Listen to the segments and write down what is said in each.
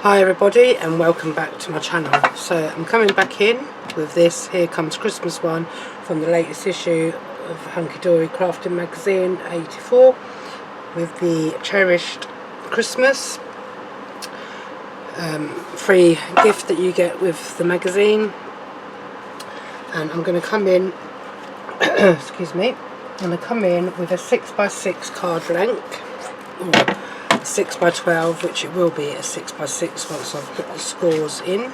Hi everybody and welcome back to my channel. So I'm coming back in with this Here Comes Christmas one from the latest issue of Hunkydory Crafting Magazine 84 with the Cherished Christmas free gift that you get with the magazine. And I'm going to come in excuse me, I'm going to come in with a 6x6 card length, or 6x12, which it will be a 6x6 once I've put the scores in.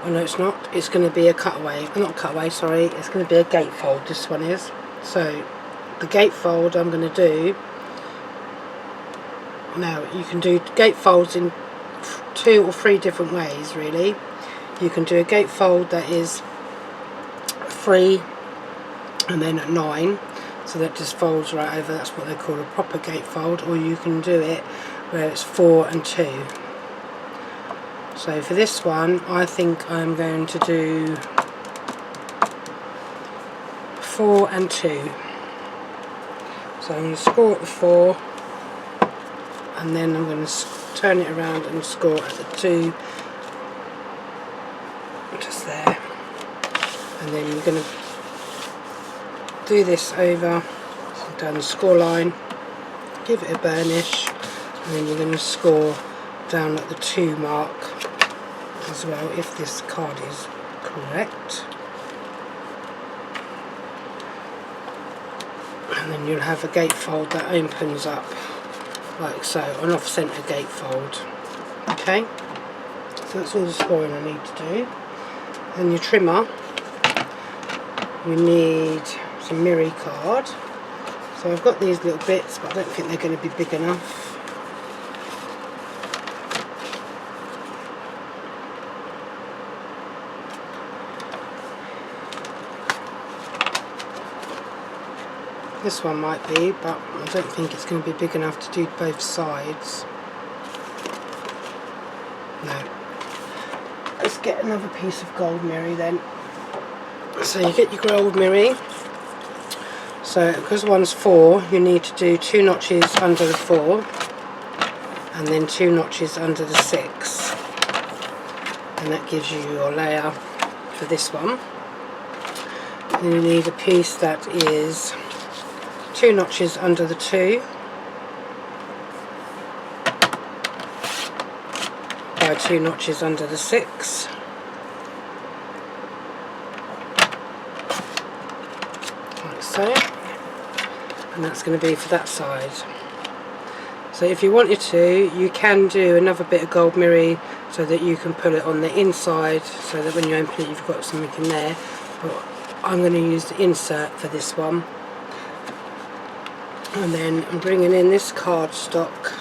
Oh no, it's not. It's going to be a cutaway. Not cutaway, sorry. It's going to be a gatefold, this one is. So the gatefold I'm going to do. Now you can do gatefolds in 2 or 3 different ways really. You can do a gatefold that is 3 and then at 9. So that just folds right over, that's what they call a proper gatefold, or you can do it where it's 4 and 2. So for this one I think I'm going to do 4 and 2. So I'm going to score at the 4 and then I'm going to turn it around and score at the 2, just there, and then we're going to do this over down the score line, give it a burnish, and then you're going to score down at the 2 mark as well, if this card is correct. And then you'll have a gatefold that opens up like so, an off-centre gatefold. Okay, so that's all the scoring I need to do. Then your trimmer, you need some mirror card. So I've got these little bits, but I don't think they're going to be big enough. This one might be, but I don't think it's going to be big enough to do both sides. No. Let's get another piece of gold mirror then. So you get your gold mirror. So because one's 4, you need to do 2 notches under the 4 and then 2 notches under the 6, and that gives you your layer for this one. Then you need a piece that is 2 notches under the 2 by 2 notches under the 6, like so. And that's going to be for that side. So if you wanted to, you can do another bit of gold mirror so that you can put it on the inside, so that when you open it you've got something in there. But I'm going to use the insert for this one. And then I'm bringing in this cardstock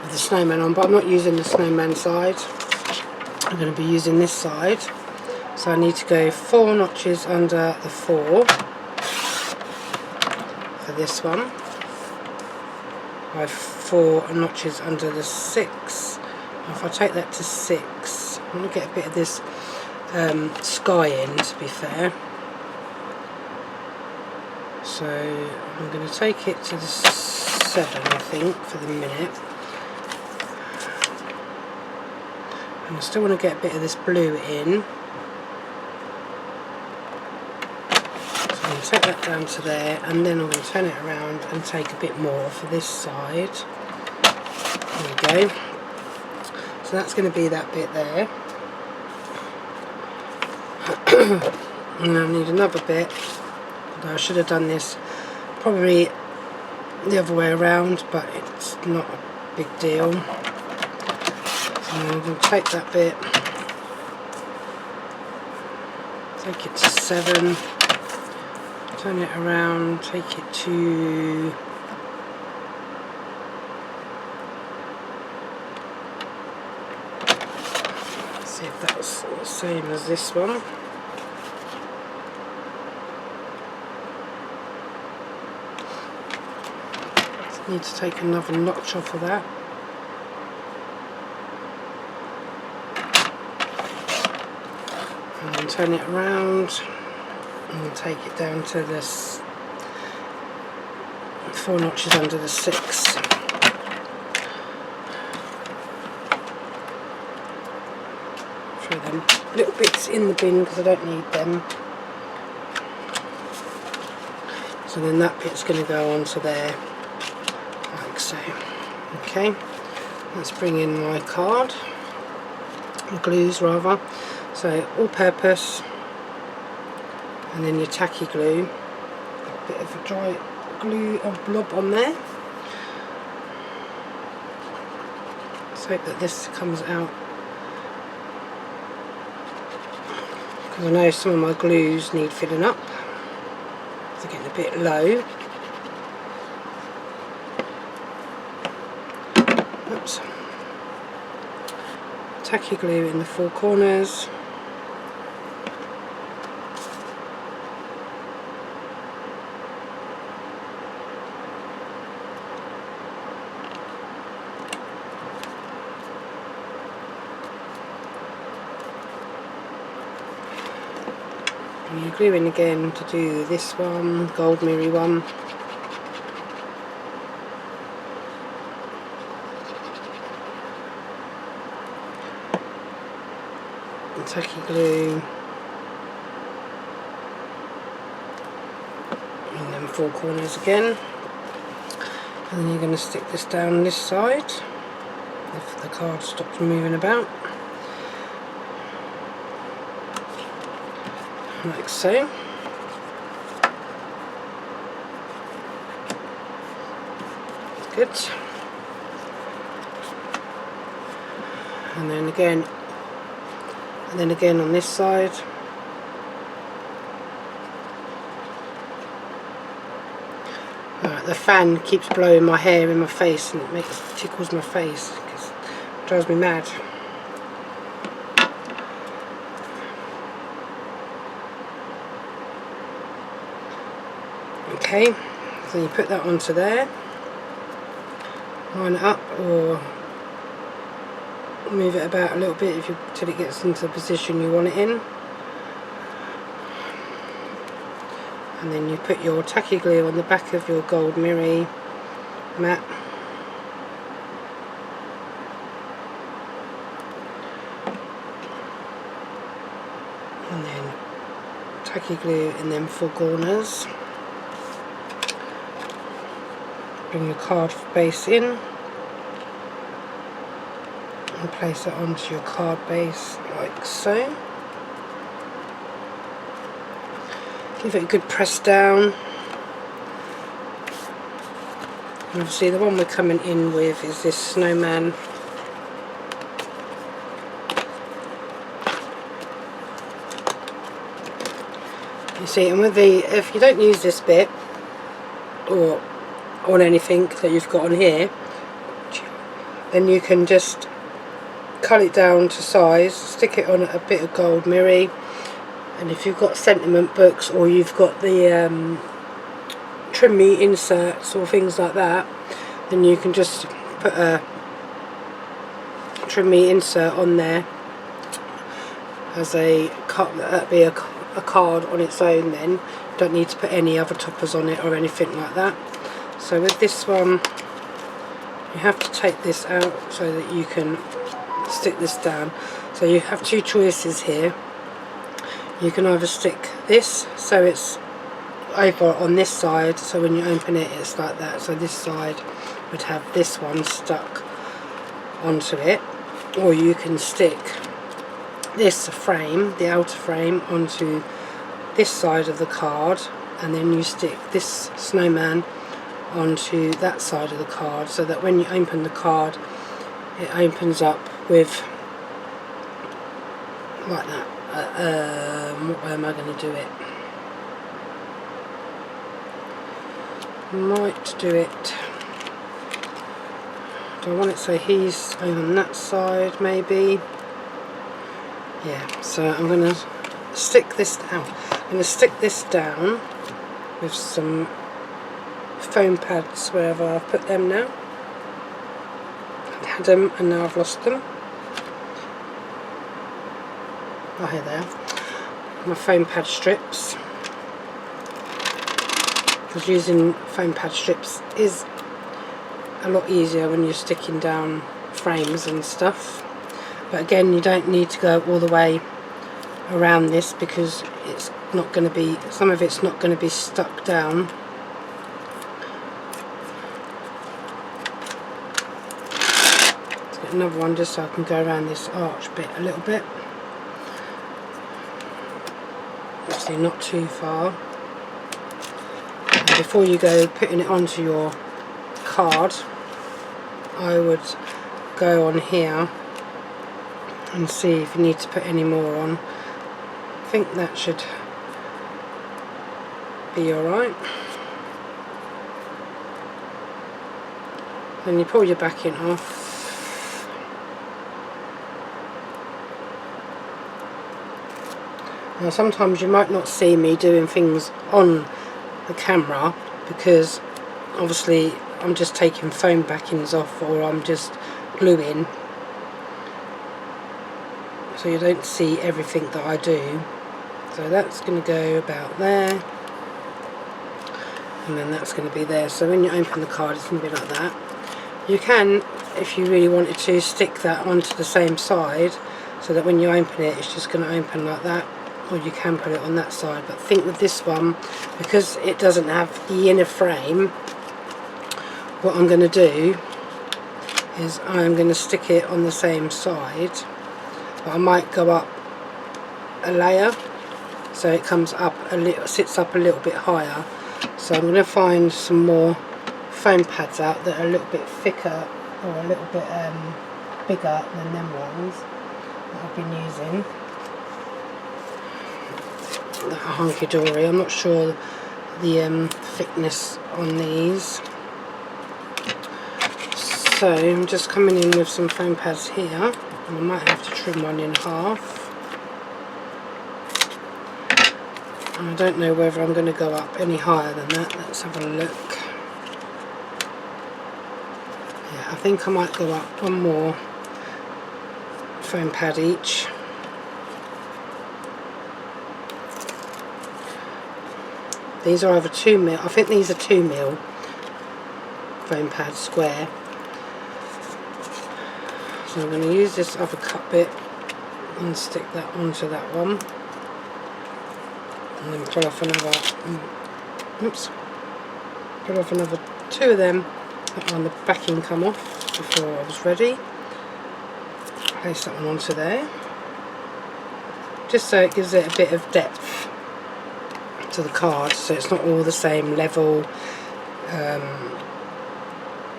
with the snowman on, but I'm not using the snowman side. I'm going to be using this side. So I need to go 4 notches under the 4 for this one, by 4 notches under the 6. If I take that to 6, I'm going to get a bit of this sky in, to be fair. So I'm going to take it to the 7, I think, for the minute. And I still want to get a bit of this blue in. Take that down to there, and then I'm going to turn it around and take a bit more for this side. There we go. So that's going to be that bit there. And I need another bit, although I should have done this probably the other way around, but it's not a big deal. So I'm going to take that bit, take it to 7, turn it around, take it to see if that's the same as this one. Just need to take another notch off of that. And then turn it around and take it down to this 4 notches under the 6. little bits in the bin because I don't need them. So then that bit's going to go onto there, like so. Okay, let's bring in my card, glues rather. So all-purpose, and then your tacky glue. A bit of a dry glue blob on there. Let's hope that this comes out, because I know some of my glues need filling up. They're getting a bit low. Oops. Tacky glue in the four corners. And you glue in again to do this one, gold mirror one. And tacky glue in them four corners again. And then you're going to stick this down this side if the card stops moving about. Like so. Good. And then again on this side. Alright, the fan keeps blowing my hair in my face and it tickles my face because it drives me mad. Okay, so you put that onto there, line it up or move it about a little bit till it gets into the position you want it in. And then you put your tacky glue on the back of your gold mirror mat. And then tacky glue in them four corners. Bring your card base in and place it onto your card base like so. Give it a good press down. And obviously the one we're coming in with is this snowman. You see, and if you don't use this bit or on anything that you've got on here, then you can just cut it down to size, stick it on a bit of gold mirror, and if you've got sentiment books or you've got the trim me inserts or things like that, then you can just put a trim me insert on there as that'd be a card on its own. Then you don't need to put any other toppers on it or anything like that. So with this one you have to take this out so that you can stick this down. So you have two choices here. You can either stick this so it's over on this side, so when you open it it's like that, so this side would have this one stuck onto it, or you can stick this frame, the outer frame, onto this side of the card, and then you stick this snowman onto that side of the card, so that when you open the card it opens up with like that. What way am I going to do it? Might do it. Do I want it so he's on that side maybe? Yeah, so I'm going to stick this down. I'm going to stick this down with some foam pads wherever I've put them now. I had them and now I've lost them. Oh, here they are. My foam pad strips. Because using foam pad strips is a lot easier when you're sticking down frames and stuff. But again, you don't need to go all the way around this because it's not going to be, some of it's not going to be stuck down. Let's get another one just so I can go around this arch bit a little bit. Obviously not too far. And before you go putting it onto your card, I would go on here and see if you need to put any more on. I think that should be alright. Then you pull your backing off. Now sometimes you might not see me doing things on the camera because obviously I'm just taking foam backings off or I'm just gluing, so you don't see everything that I do. So that's going to go about there, and then that's going to be there. So when you open the card it's going to be like that. You can, if you really wanted to, stick that onto the same side so that when you open it it's just going to open like that, or you can put it on that side. But I think with this one, because it doesn't have the inner frame, what I'm going to do is I'm going to stick it on the same side, but I might go up a layer so it comes up a little, sits up a little bit higher. So I'm going to find some more foam pads out that are a little bit thicker or a little bit bigger than them ones that I've been using. That Hunkydory. I'm not sure the thickness on these, so I'm just coming in with some foam pads here, and I might have to trim one in half. I don't know whether I'm going to go up any higher than that. Let's have a look. Yeah, I think I might go up one more foam pad each. These are either 2mm, I think these are 2mm foam pad square. So I'm going to use this other cut bit and stick that onto that one. And then pull off another, pull off another 2 of them. That one, the backing come off before I was ready. Place that one onto there. Just so it gives it a bit of depth to the card, so it's not all the same level,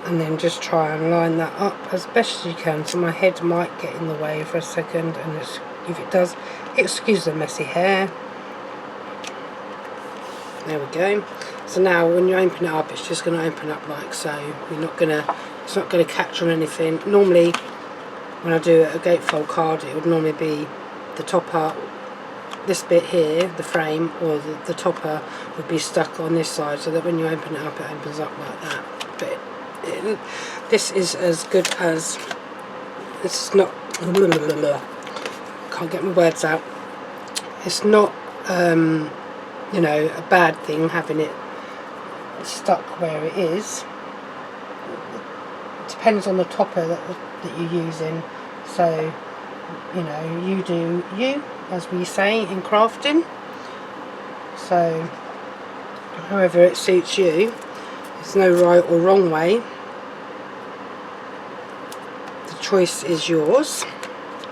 and then just try and line that up as best as you can. So my head might get in the way for a second, and if it does, excuse the messy hair. There we go. So now when you open it up, it's just going to open up like so. You're not gonna, it's not going to catch on anything. Normally when I do a gatefold card, it would normally be the topper, this bit here, the frame, or the topper would be stuck on this side, so that when you open it up it opens up like that. But this is as good as, it's not, can't get my words out, it's not you know, a bad thing having it stuck where it is. It depends on the topper that you're using, so you know, you do you, as we say in crafting. So however it suits you, there's no right or wrong way. The choice is yours.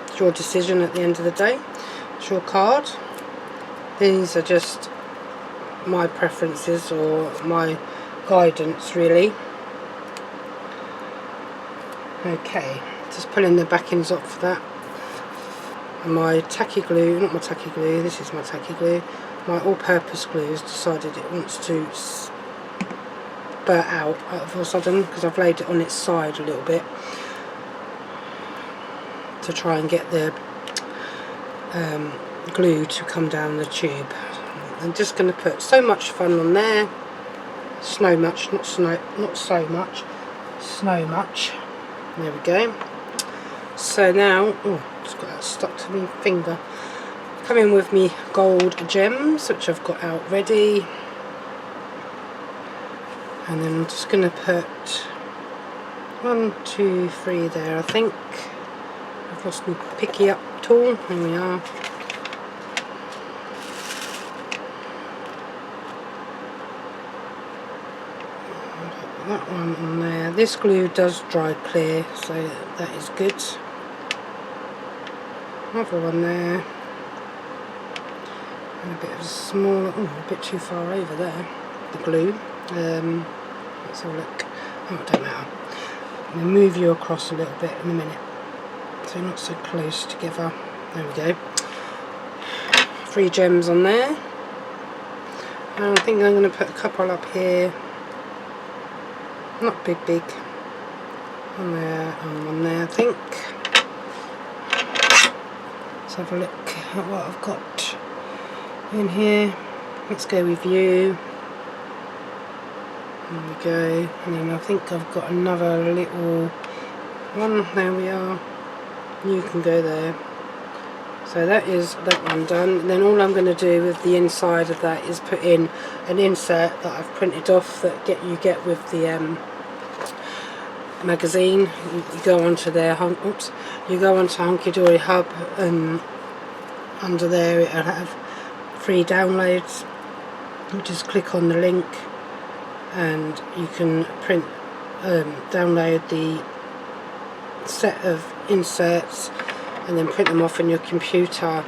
It's your decision at the end of the day. It's your card. These are just my preferences or my guidance, really. Okay, just pulling the backings off for that. And my tacky glue, not my tacky glue, this is my tacky glue, my all-purpose glue has decided it wants to spurt out of a sudden, because I've laid it on its side a little bit to try and get the glue to come down the tube. I'm just going to put So Much Fun on there. Snow Much, not so much, Snow Much. There we go. So now, oh, just got that stuck to my finger. Come in with me gold gems, which I've got out ready. And then I'm just going to put 1, 2, 3 there, I think. I've lost my picky up tool. Here we are. put that one on there. This glue does dry clear, so that is good. Another one there. And a bit of a smaller, oh, a bit too far over there, the glue. Let's have a look. Oh, it don't matter. I'm going to move you across a little bit in a minute, so not so close together. There we go. 3 gems on there. And I think I'm going to put a couple up here. Not big. On there and one there, I think. Let's have a look at what I've got in here. Let's go with you. There we go. And then I think I've got another little one. There we are. You can go there. So that is that one done. And then all I'm going to do with the inside of that is put in an insert that I've printed off that you get with the magazine. You go onto their you go onto Hunkydory Hub, and under there it'll have free downloads. You just click on the link and you can download the set of inserts and then print them off on your computer,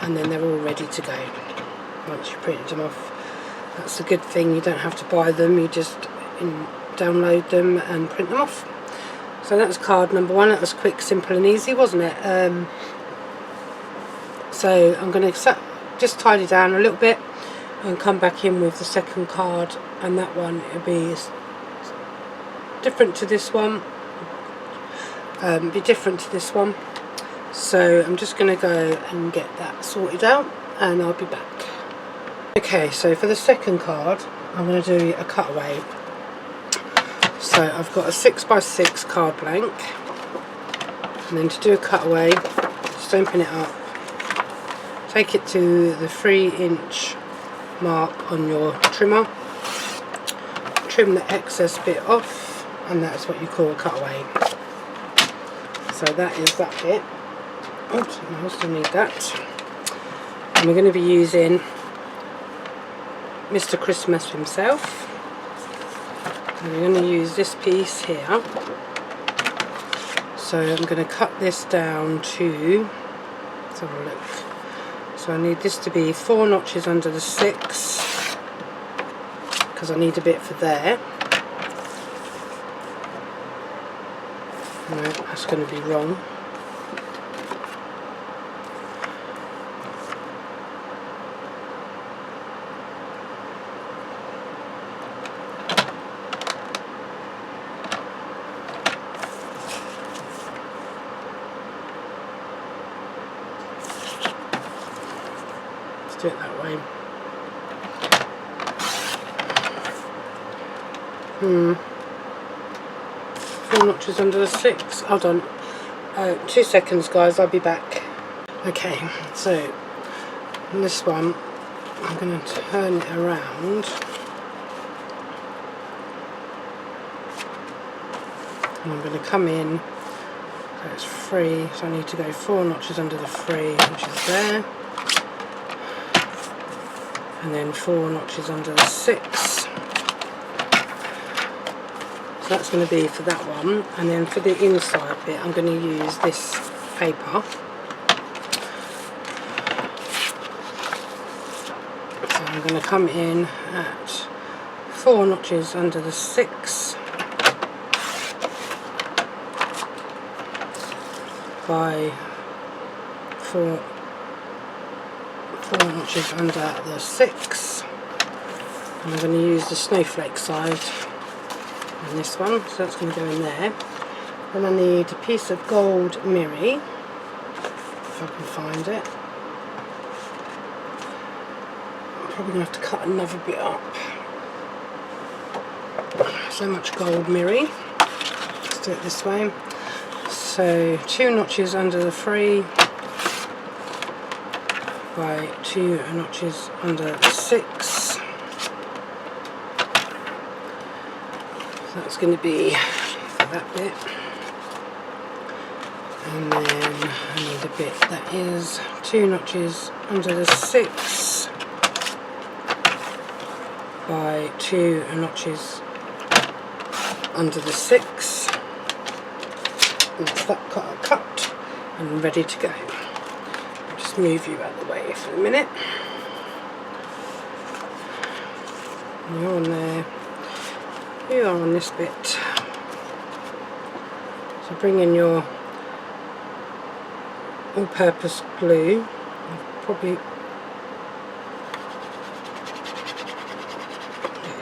and then they're all ready to go once you printed them off. That's a good thing, you don't have to buy them, you just download them and print them off. So that's card number 1. That was quick, simple and easy, wasn't it? So I'm going to just tidy down a little bit and come back in with the second card, and that one will be different to this one. So I'm just going to go and get that sorted out and I'll be back. Okay, so for the second card I'm going to do a cutaway. So I've got a 6x6 card blank, and then to do a cutaway, just open it up, take it to the 3-inch mark on your trimmer, trim the excess bit off, and that's what you call a cutaway. So that is that bit. Oops, I still need that. And we're going to be using Mr. Christmas himself. And we're going to use this piece here. So I'm going to cut this down to, let's have a look. So I need this to be 4 notches under the 6, because I need a bit for there. No, that's going to be wrong. Do it that way. 4 notches under the 6. Hold on. 2 seconds, guys. I'll be back. Okay, so this one I'm going to turn it around. And I'm going to come in. So it's 3. So I need to go 4 notches under the 3, which is there. And then 4 notches under the 6. So that's going to be for that one. And then for the inside bit, I'm going to use this paper. So I'm going to come in at 4 notches under the 6 by 4 notches under the 6, and I'm going to use the snowflake side on this one, so that's going to go in there. Then I need a piece of gold mirri, if I can find it. I'm probably going to have to cut another bit up. So much gold mirri. Let's do it this way. So 2 notches under the 3 by 2 notches under 6. So that's going to be that bit. And then I need a bit that is 2 notches under the 6 by 2 notches under the 6. That's that cut and ready to go. I'll just move you out of the way for a minute. And you're on there. You are on this bit. So bring in your all-purpose glue. Probably.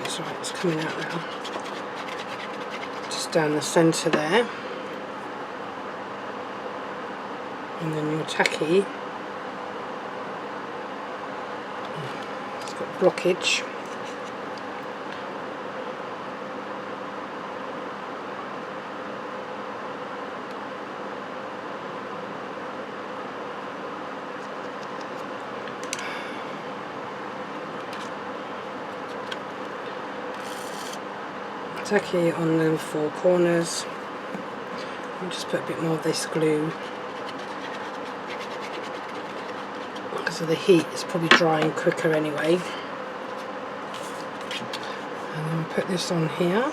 It's right. It's coming out now. Just down the centre there. And then your tacky, it's got blockage. Tacky on the 4 corners. I'll just put a bit more of this glue. Because of the heat, it's probably drying quicker anyway. And then put this on here.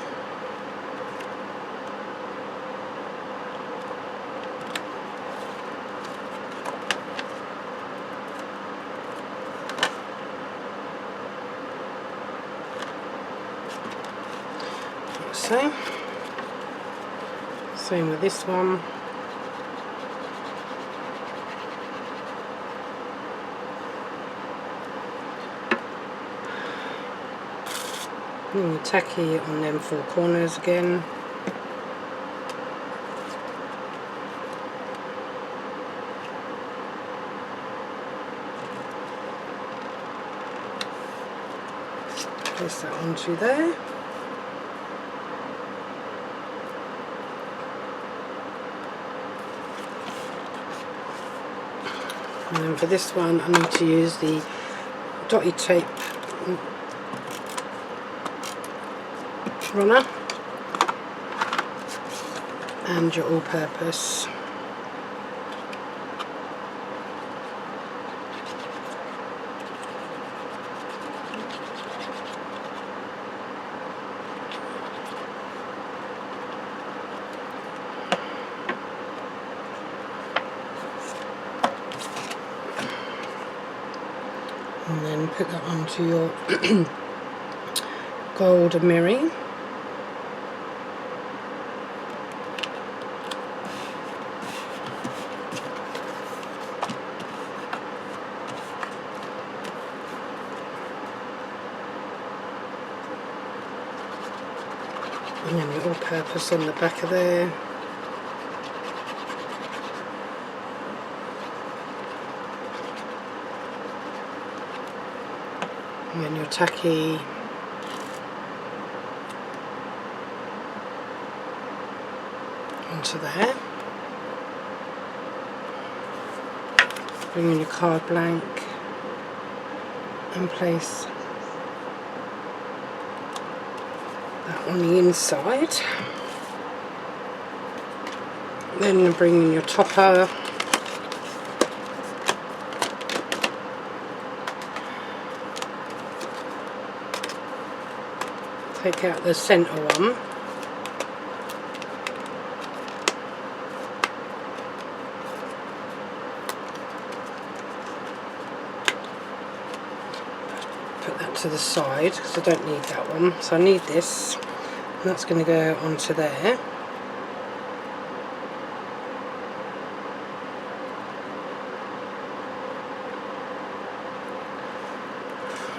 Like so. Same with this one. And the tacky on them 4 corners again. Place that onto there. And then for this one I need to use the dotty tape runner and your all-purpose. And then put that onto your gold mirroring. And then the all-purpose on the back of there. And then your tacky. Onto there. Bring in your card blank and place that on the inside. Then bring in your topper. Take out the centre one. Put that to the side because I don't need that one. So I need this. And that's going to go onto there.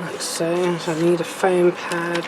Like so. So I need a foam pad.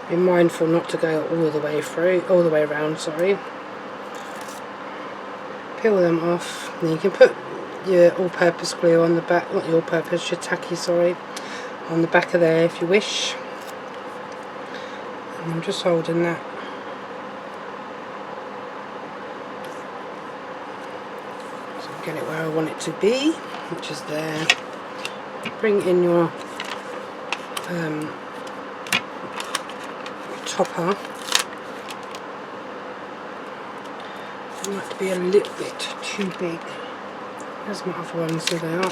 Be mindful not to go all the way around, sorry. Peel them off, and you can put your all-purpose glue on the back, not your all-purpose, your tacky, sorry, on the back of there if you wish. And I'm just holding that. So get it where I want it to be, which is there. Bring in your topper. It might be a little bit too big. There's my other ones, so they are.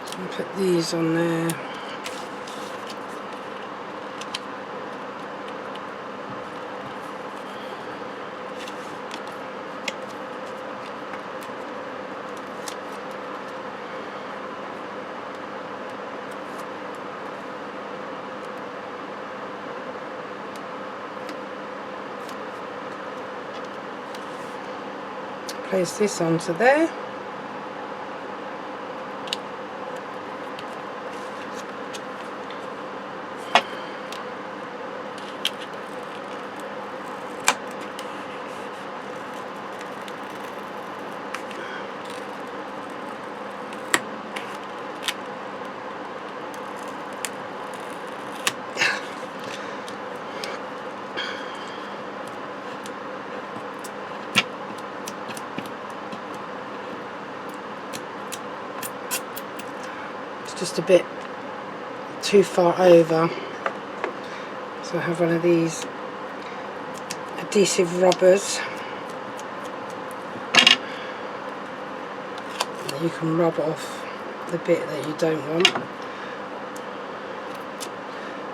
So I'll put these on there. Place this onto there. Just a bit too far over, so I have one of these adhesive rubbers that you can rub off the bit that you don't want,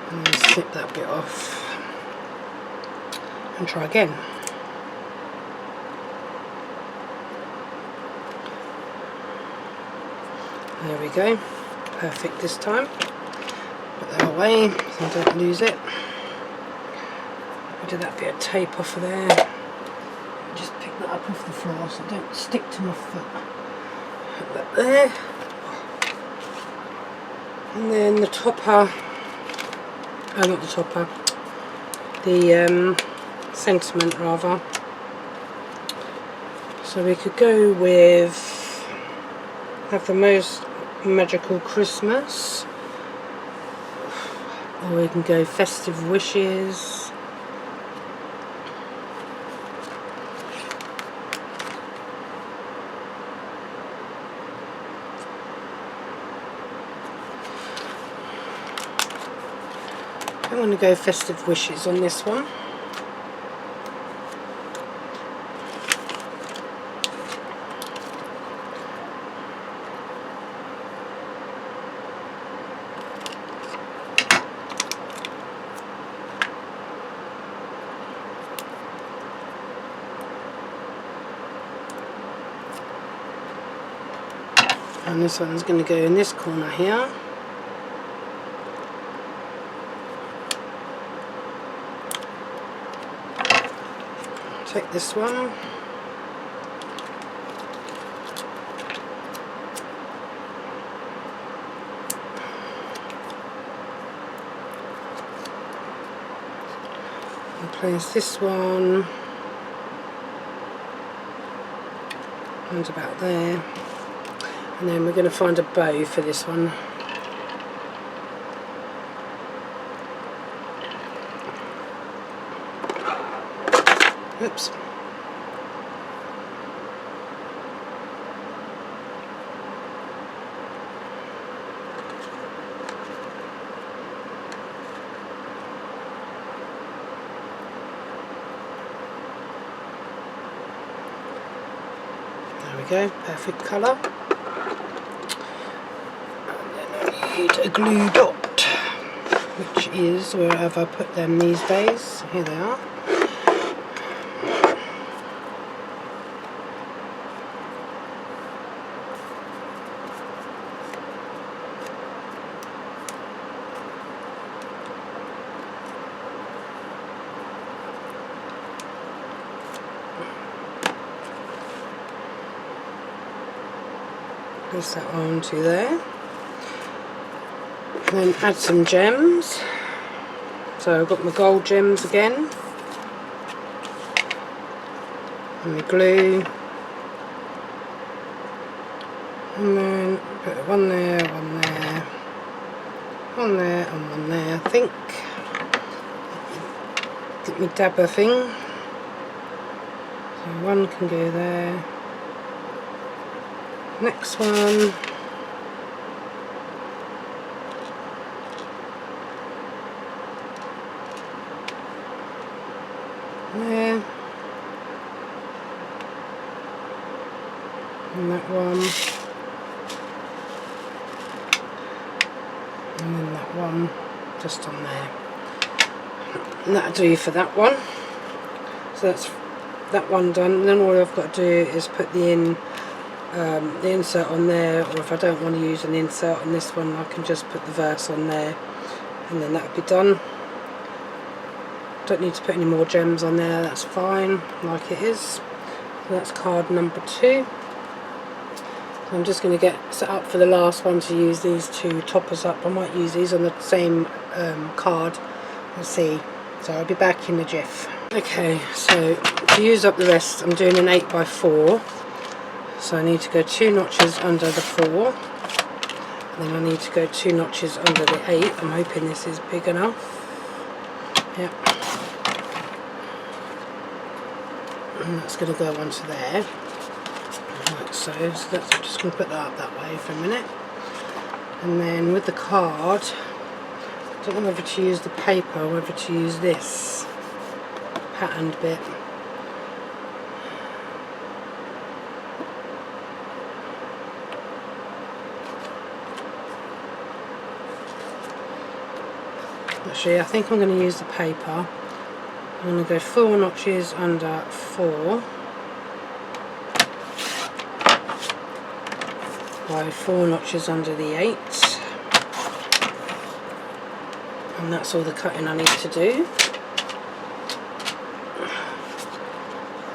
and then snip that bit off and try again. There we go. Perfect this time. Put that away so I don't lose it. Did that bit of tape off of there. Just pick that up off the floor so it don't stick to my foot. Put that there. And then the topper. Oh, not the topper. The sentiment rather. So we could go with Have the Most Magical Christmas, or we can go Festive Wishes. I'm going to go Festive Wishes on this one. And this one's going to go in this corner here. Take this one. And place this one. And about there. And then we're going to find a bow for this one. Oops. There we go, perfect colour. Need a glue dot, which is where have I put them these days. Here they are. Place that onto there. And then add some gems. So I've got my gold gems again. And the glue. And then put one there, one there, one there, and one there, I think. Get me dabber thing. So one can go there. Next one. There. And that one. And then that one just on there. And that'll do for that one. So that's that one done. And then all I've got to do is put the insert on there, or if I don't want to use an insert on this one, I can just put the verse on there, and then that'll be done. Don't need to put any more gems on there, that's fine, like it is. So that's card number 2. So I'm just going to get set up for the last one to use these two toppers up. I might use these on the same card, we'll see. So I'll be back in a jiff. Okay, so to use up the rest, I'm doing an 8x4. So I need to go 2 notches under the 4. And then I need to go 2 notches under the 8. I'm hoping this is big enough. Yep. And that's going to go onto there. Like so. So that's, I'm just going to put that up that way for a minute. And then with the card, I don't know whether to use the paper or whether to use this patterned bit. Actually, I think I'm going to use the paper. I'm going to go 4 notches under 4 by 4 notches under the 8, and that's all the cutting I need to do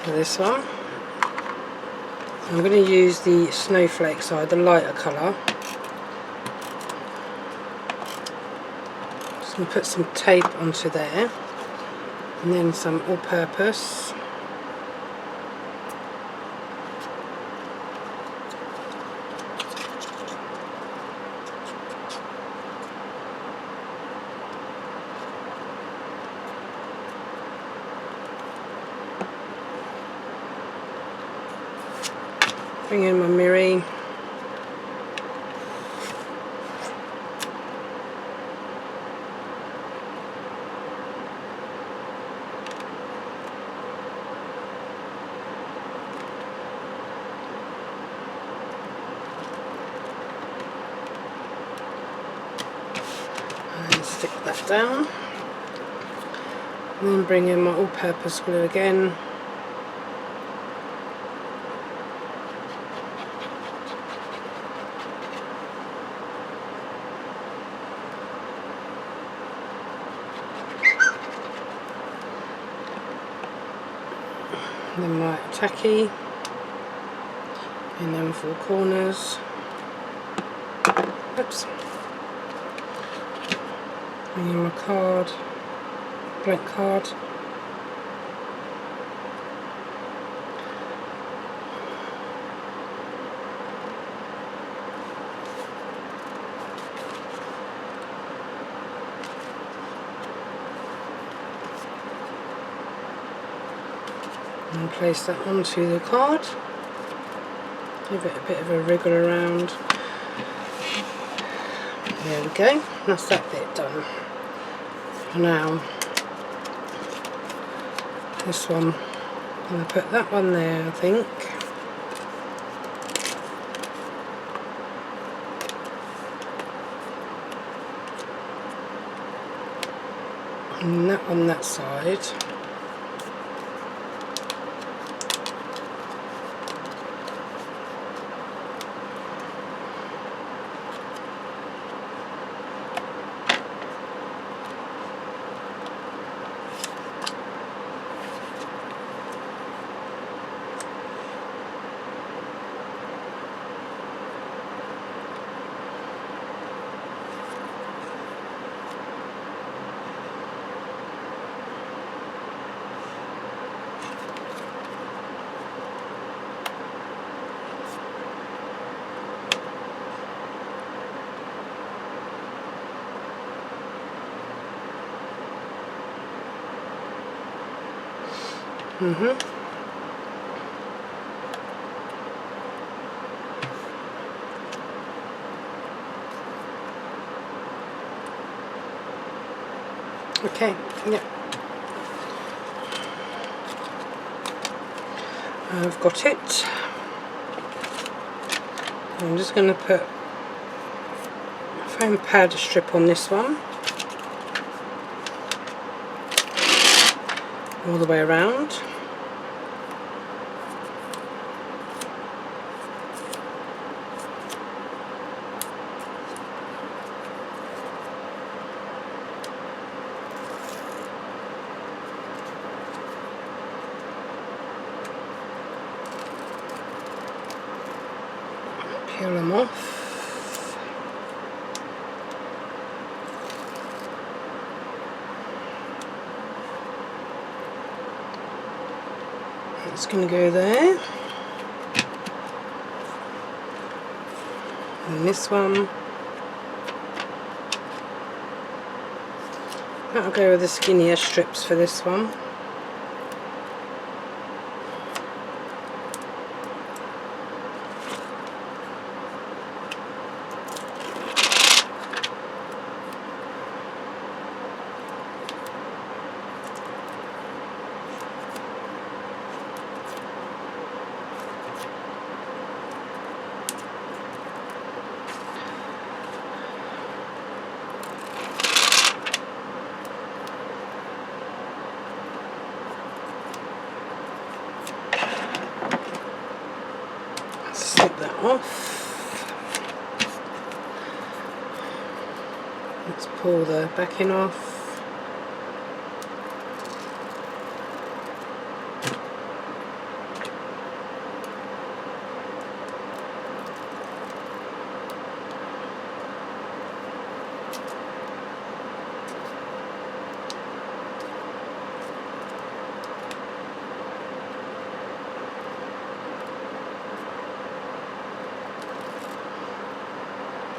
for this one. I'm going to use the snowflake side, the lighter colour. Just going to put some tape onto there, and then some all-purpose. Bring in my mirror. And stick that down. And then bring in my all-purpose glue again. And then my tacky, and then 4 corners. Oops. And then my card, blank card. And place that onto the card. Give it a bit of a wriggle around. There we go. That's that bit done. Now, this one, I'm going to put that one there, I think. And that on that side. Okay, yeah. I've got it. I'm just going to put a foam pad strip on this one, all the way around. Peel them off. It's going to go there. And this one. That'll go with the skinnier strips for this one. Snip that off. Let's pull the backing off.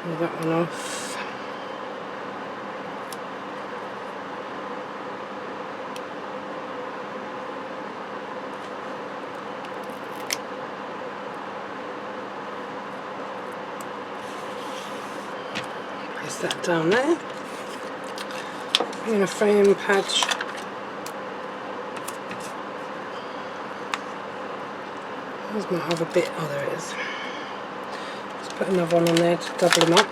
Pull that one off. Place that down there. I'm going to foam pad. There's might have a bit. Oh, there it is. Let's put another one on there to double them up.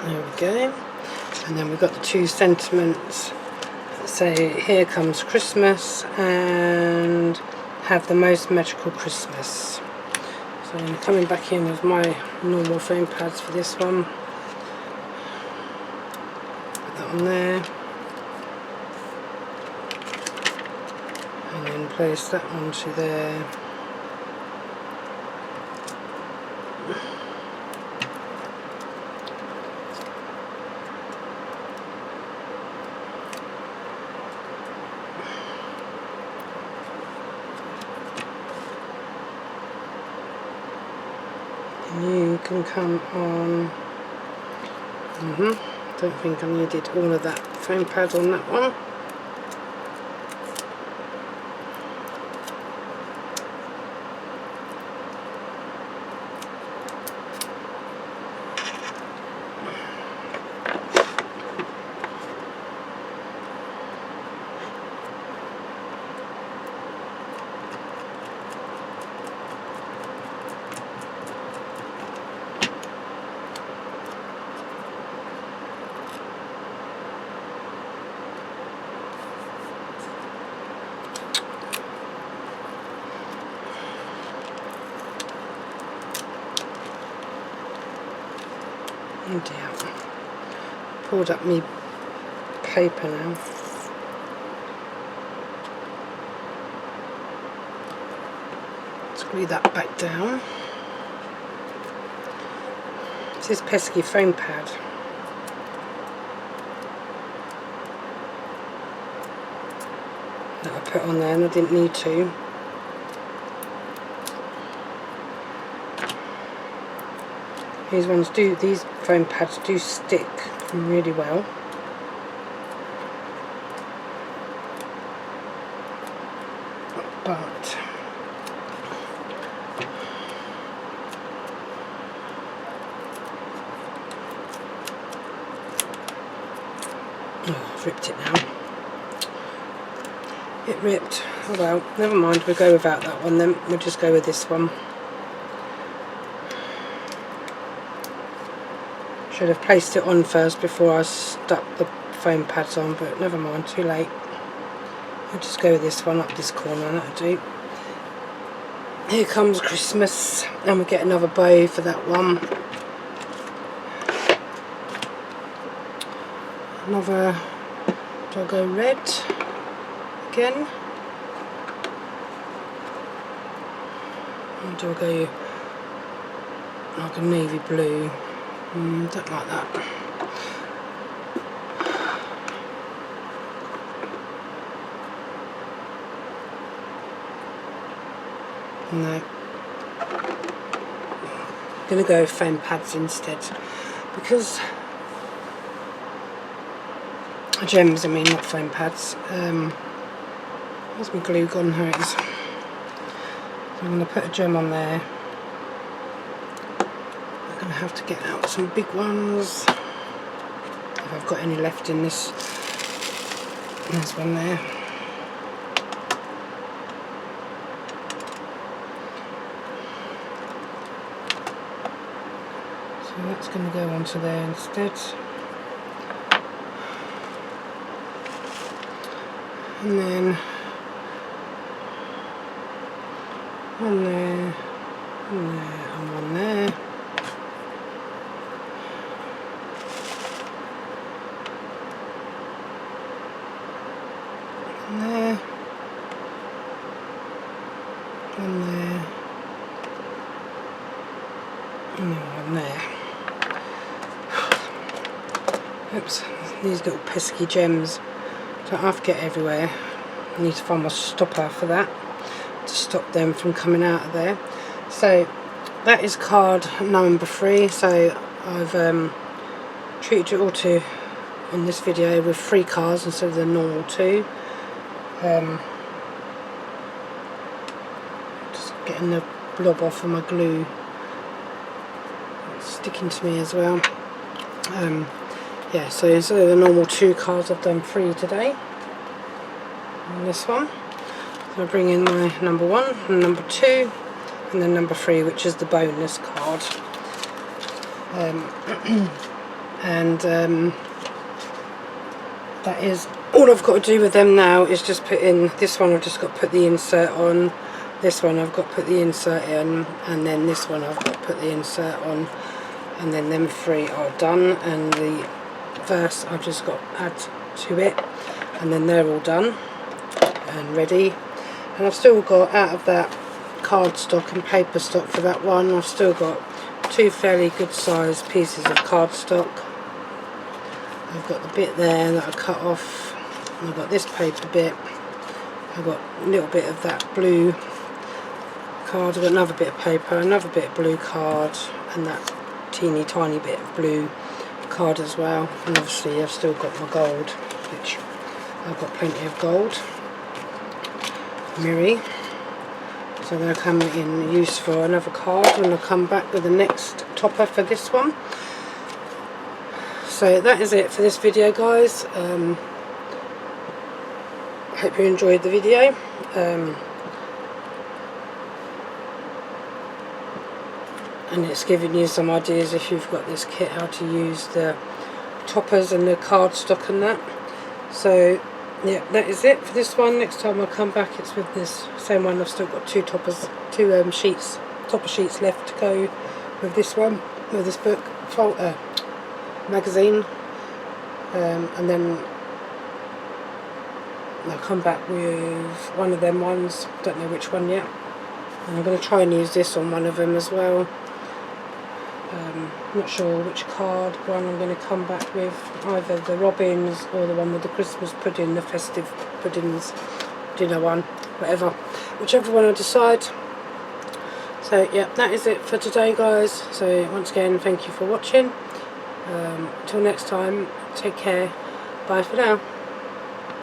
There we go. And then we've got the two sentiments that say, here comes Christmas and have the most magical Christmas. So I'm coming back in with my normal foam pads for this one. Put that on there. And then place that onto there. You can come on. Don't think I needed all of that foam pad on that one. Oh dear. Pulled up me paper now. Screw that back down. This is pesky foam pad. That I put on there and I didn't need to. These foam pads do stick really well. But I've ripped it now. It ripped. Oh well, never mind, we'll go without that one then. We'll just go with this one. Should have placed it on first before I stuck the foam pads on, but never mind, too late. I'll just go with this one up this corner, that'll do. Here comes Christmas, and we'll get another bow for that one. Another, do I go red again? Or do I go like a navy blue? Don't like that. No. I'm going to go with foam pads instead. Because gems, I mean, not foam pads. Where's my glue gone? Here it is. So I'm going to put a gem on there. I'm going to have to get out some big ones. If I've got any left in this. There's one there. So that's going to go onto there instead. And then one there, one there, and one there. One there, one there, and one there. Oops, these little pesky gems. Don't have to get everywhere. I need to find my stopper for that to stop them from coming out of there. So that is card number 3. So I've treated you all to on this video with 3 cards instead of the normal 2. Just getting the blob off of my glue. It's sticking to me as well. Yeah, so instead of the normal 2 cards, I've done 3 today. And this one. So I bring in my number 1 and number 2, and then number 3, which is the bonus card. That is all I've got to do with them now. Is just put in this one. I've just got to put the insert on. This one I've got to put the insert in, and then this one I've got to put the insert on, and then them 3 are done. And the verse I've just got to add to it, and then they're all done and ready. And I've still got, out of that cardstock and paper stock for that one, I've still got 2 fairly good sized pieces of cardstock. I've got the bit there that I cut off, and I've got this paper bit. I've got a little bit of that blue card, I've got another bit of paper, another bit of blue card, and that teeny tiny bit of blue card as well. And obviously I've still got my gold, which I've got plenty of gold. Mirror. So they'll come in use for another card when I come back with the next topper for this one. So that is it for this video, guys. I hope you enjoyed the video. And it's giving you some ideas, if you've got this kit, how to use the toppers and the cardstock and that. So yeah, that is it for this one. Next time I come back, it's with this same one. I've still got 2 toppers, 2 sheets, topper sheets left to go with this one, with this book, magazine, and then I'll come back with one of them ones, don't know which one yet, and I'm going to try and use this on one of them as well. Not sure which card one I'm going to come back with, either the Robins or the one with the Christmas pudding, the festive puddings dinner one, whatever, whichever one I decide. So yeah, that is it for today guys. So once again, thank you for watching. Until next time, take care, bye for now.